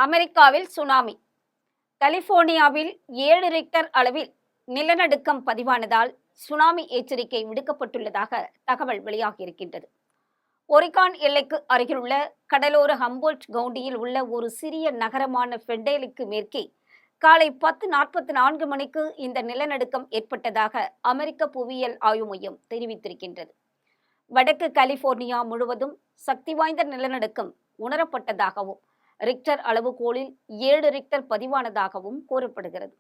அமெரிக்காவில் சுனாமி. கலிபோர்னியாவில் 7 ரிக்டர் அளவில் நிலநடுக்கம் பதிவானதால் சுனாமி எச்சரிக்கை விடுக்கப்பட்டுள்ளதாக தகவல் வெளியாகியிருக்கின்றது. ஒரிகான் எல்லைக்கு அருகிலுள்ள கடலோர ஹம்போல்ட் கவுண்டியில் உள்ள ஒரு சிறிய நகரமான ஃபெண்டேலுக்கு மேற்கே காலை 10:44 மணிக்கு இந்த நிலநடுக்கம் ஏற்பட்டதாக அமெரிக்க புவியியல் ஆய்வு மையம் தெரிவித்திருக்கின்றது. வடக்கு கலிபோர்னியா முழுவதும் சக்தி வாய்ந்த நிலநடுக்கம் உணரப்பட்டதாகவும் ரிக்டர் அளவுகோலில் 7 ரிக்டர் பதிவானதாகவும் கூறப்படுகிறது.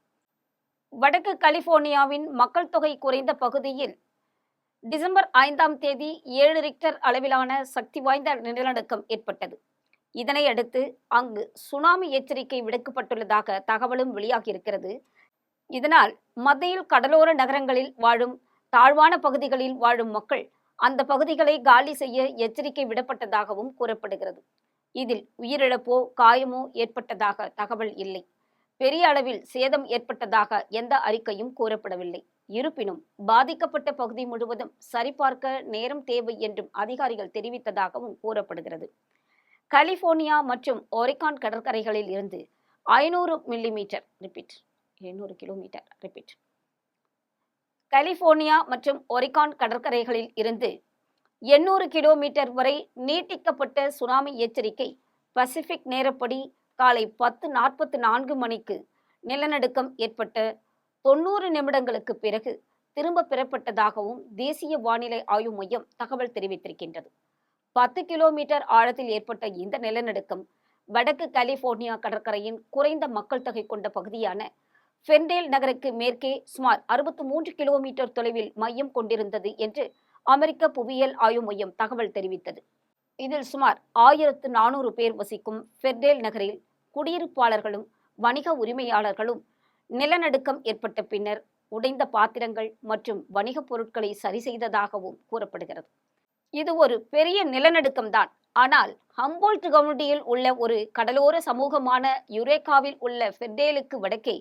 வடக்கு கலிபோர்னியாவின் மக்கள் தொகை குறைந்த பகுதியில் டிசம்பர் 5ஆம் தேதி 7 ரிக்டர் அளவிலான சக்தி வாய்ந்த நிலநடுக்கம் ஏற்பட்டது. இதனையடுத்து அங்கு சுனாமி எச்சரிக்கை விடுக்கப்பட்டுள்ளதாக தகவலும் வெளியாகியிருக்கிறது. இதனால் மத்தியில் கடலோர நகரங்களில் வாழும் தாழ்வான பகுதிகளில் வாழும் மக்கள் அந்த பகுதிகளை காலி செய்ய எச்சரிக்கை விடப்பட்டதாகவும் கூறப்படுகிறது. இதில் உயிரிழப்போ காயமோ ஏற்பட்டதாக தகவல் இல்லை. பெரிய அளவில் சேதம் ஏற்பட்டதாக எந்த அறிக்கையும் கூறப்படவில்லை. இருப்பினும் பாதிக்கப்பட்ட பகுதி முழுவதும் சரிபார்க்க நேரம் தேவை என்றும் அதிகாரிகள் தெரிவித்ததாகவும் கூறப்படுகிறது. கலிபோர்னியா மற்றும் ஒரிகான் கடற்கரைகளில் இருந்து 500 millimetre repeat 800 kilometre repeat California மற்றும் ஒரிகான் கடற்கரைகளில் இருந்து 800 கிலோமீட்டர் வரை நீட்டிக்கப்பட்ட சுனாமி எச்சரிக்கை பசிபிக் நேரப்படி காலை 10:44 மணிக்கு நிலநடுக்கம் ஏற்பட்ட 90 நிமிடங்களுக்கு பிறகு திரும்ப பெறப்பட்டதாகவும் தேசிய வானிலை ஆய்வு மையம் தகவல் தெரிவித்திருக்கின்றது. 10 கிலோமீட்டர் ஆழத்தில் ஏற்பட்ட இந்த நிலநடுக்கம் வடக்கு கலிபோர்னியா கடற்கரையின் குறைந்த மக்கள் தொகை கொண்ட பகுதியான ஃபெண்டேல் நகருக்கு மேற்கே சுமார் 63 கிலோமீட்டர் தொலைவில் மையம் கொண்டிருந்தது என்று அமெரிக்க புவியியல் ஆய்வு மையம் தகவல் தெரிவித்தது. இதில் சுமார் 1400 பேர் வசிக்கும் ஃபெண்டேல் நகரில் குடியிருப்பாளர்களும் வணிக உரிமையாளர்களும் நிலநடுக்கம் ஏற்பட்ட பின்னர் உடைந்த பாத்திரங்கள் மற்றும் வணிகப் பொருட்களை சரி செய்ததாகவும் கூறப்படுகிறது. இது ஒரு பெரிய நிலநடுக்கம்தான். ஆனால் ஹம்போல்ட் கவுண்டியில் உள்ள ஒரு கடலோர சமூகமான யுரேகாவில் உள்ள ஃபெண்டேலுக்கு வடக்கே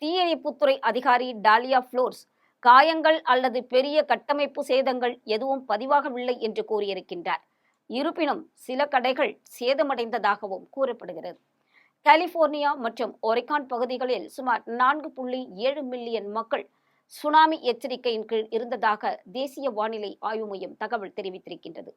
தீயணைப்புத்துறை அதிகாரி டாலியா ஃப்ளோர்ஸ் காயங்கள் அல்லது பெரிய கட்டமைப்பு சேதங்கள் எதுவும் பதிவாகவில்லை என்று கூறியிருக்கின்றார். இருப்பினும் சில கடைகள் சேதமடைந்ததாகவும் கூறப்படுகிறது. கலிபோர்னியா மற்றும் ஒரிகான் பகுதிகளில் சுமார் 4.7 மில்லியன் மக்கள் சுனாமி எச்சரிக்கையின் கீழ் இருந்ததாக தேசிய வானிலை ஆய்வு மையம் தகவல் தெரிவித்திருக்கின்றது.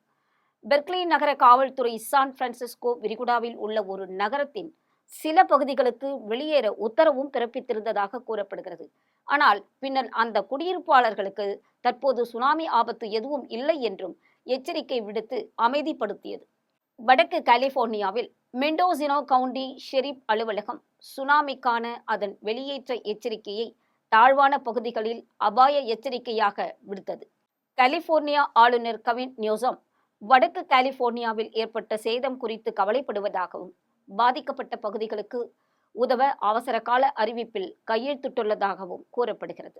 பெர்க்லி நகர காவல்துறை சான் பிரான்சிஸ்கோ விரிகுடாவில் உள்ள ஒரு நகரத்தின் சில பகுதிகளுக்கு வெளியேற உத்தரவும் பிறப்பித்திருந்ததாக கூறப்படுகிறது. ஆனால் பின்னர் அந்த குடியிருப்பாளர்களுக்கு தற்போது சுனாமி ஆபத்து எதுவும் இல்லை என்றும் எச்சரிக்கை விடுத்து அமைதிப்படுத்தியது. வடக்கு கலிபோர்னியாவில் மெண்டோசினோ கவுண்டி ஷெரீப் அலுவலகம் சுனாமிக்கான அதன் வெளியேற்ற எச்சரிக்கையை தாழ்வான பகுதிகளில் அபாய எச்சரிக்கையாக விடுத்தது. கலிபோர்னியா ஆளுநர் கவின் நியூசம் வடக்கு கலிபோர்னியாவில் ஏற்பட்ட சேதம் குறித்து கவலைப்படுவதாகவும் பாதிக்கப்பட்ட பகுதிகளுக்கு உதவ அவசர கால அறிவிப்பில் கையெழுத்திட்டுள்ளதாகவும் கூறப்படுகிறது.